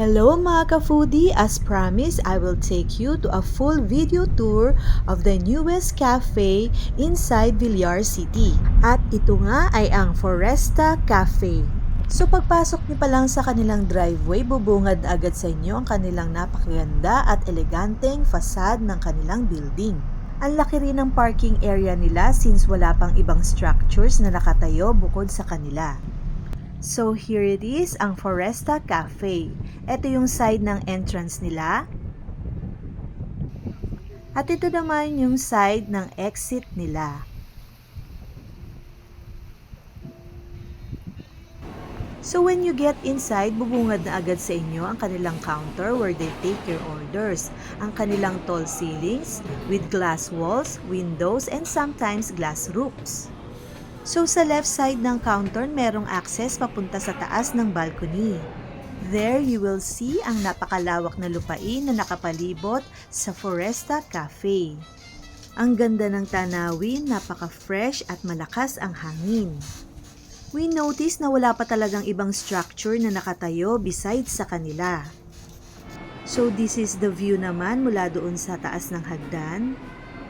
Hello mga ka-foodie! As promised, I will take you to a full video tour of the newest cafe inside Villar City. At ito nga ay ang Foresta Cafe. So pagpasok niyo pa lang sa kanilang driveway, bubungad agad sa inyo ang kanilang napakaganda at eleganteng fasad ng kanilang building. Ang laki rin ng parking area nila since wala pang ibang structures na nakatayo bukod sa kanila. So here it is, ang Foresta Cafe. Ito yung side ng entrance nila. At ito naman yung side ng exit nila. So when you get inside, bubungad na agad sa inyo ang kanilang counter where they take your orders. Ang kanilang tall ceilings with glass walls, windows, and sometimes glass roofs. So sa left side ng counter, merong access papunta sa taas ng balcony. There you will see ang napakalawak na lupain na nakapalibot sa Foresta Cafe. Ang ganda ng tanawin, napaka-fresh at malakas ang hangin. We notice na wala pa talagang ibang structure na nakatayo besides sa kanila. So this is the view naman mula doon sa taas ng hagdan.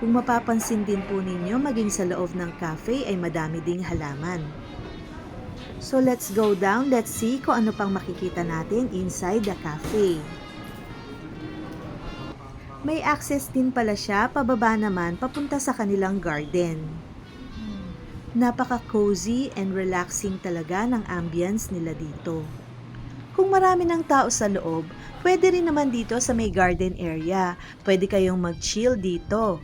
Kung mapapansin din po ninyo, maging sa loob ng cafe ay madami ding halaman. So let's go down, let's see kung ano pang makikita natin inside the cafe. May access din pala siya, pababa naman, papunta sa kanilang garden. Napaka-cozy and relaxing talaga ng ambience nila dito. Kung marami ng tao sa loob, pwede rin naman dito sa may garden area. Pwede kayong mag-chill dito.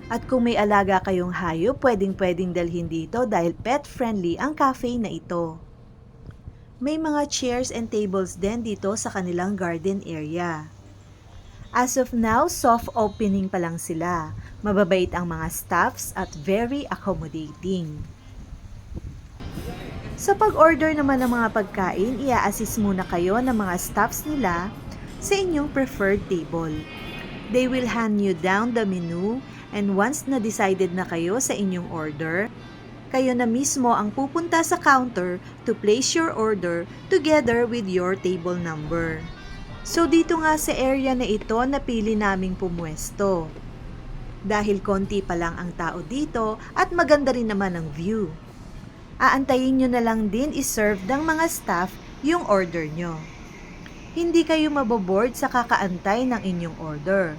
At kung may alaga kayong hayop, pwedeng dalhin dito dahil pet-friendly ang cafe na ito. May mga chairs and tables din dito sa kanilang garden area. As of now, soft opening pa lang sila. Mababait ang mga staffs at very accommodating. Sa pag-order naman ng mga pagkain, i-assist muna kayo ng mga staffs nila sa inyong preferred table. They will hand you down the menu. And once na decided na kayo sa inyong order, kayo na mismo ang pupunta sa counter to place your order together with your table number. So dito nga sa area na ito, napili naming pumwesto. Dahil konti pa lang ang tao dito at maganda rin naman ang view. Aantayin nyo na lang din iserve ng mga staff yung order nyo. Hindi kayo maboboard sa kakaantay ng inyong order.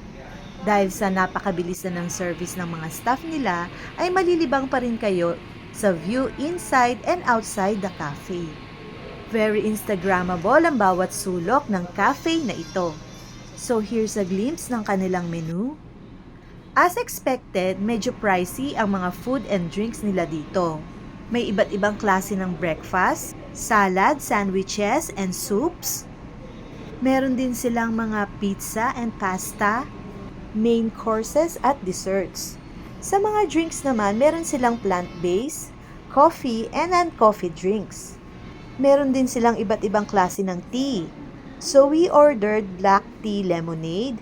Dahil sa napakabilis na ng service ng mga staff nila, ay malilibang pa rin kayo sa view inside and outside the cafe. Very Instagrammable ang bawat sulok ng cafe na ito. So here's a glimpse ng kanilang menu. As expected, medyo pricey ang mga food and drinks nila dito. May iba't ibang klase ng breakfast, salad, sandwiches, and soups. Meron din silang mga pizza and pasta, main courses at desserts. Sa mga drinks naman, meron silang plant-based, coffee, and non-coffee drinks. Meron din silang iba't ibang klase ng tea. So we ordered black tea lemonade,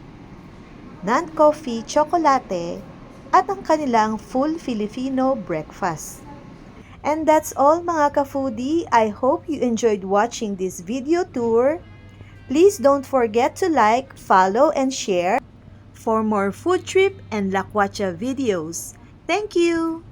non-coffee chocolate, at ang kanilang full Filipino breakfast. And that's all mga ka-foodie. I hope you enjoyed watching this video tour. Please don't forget to like, follow, and share for more food trip and Lakwacha videos. Thank you!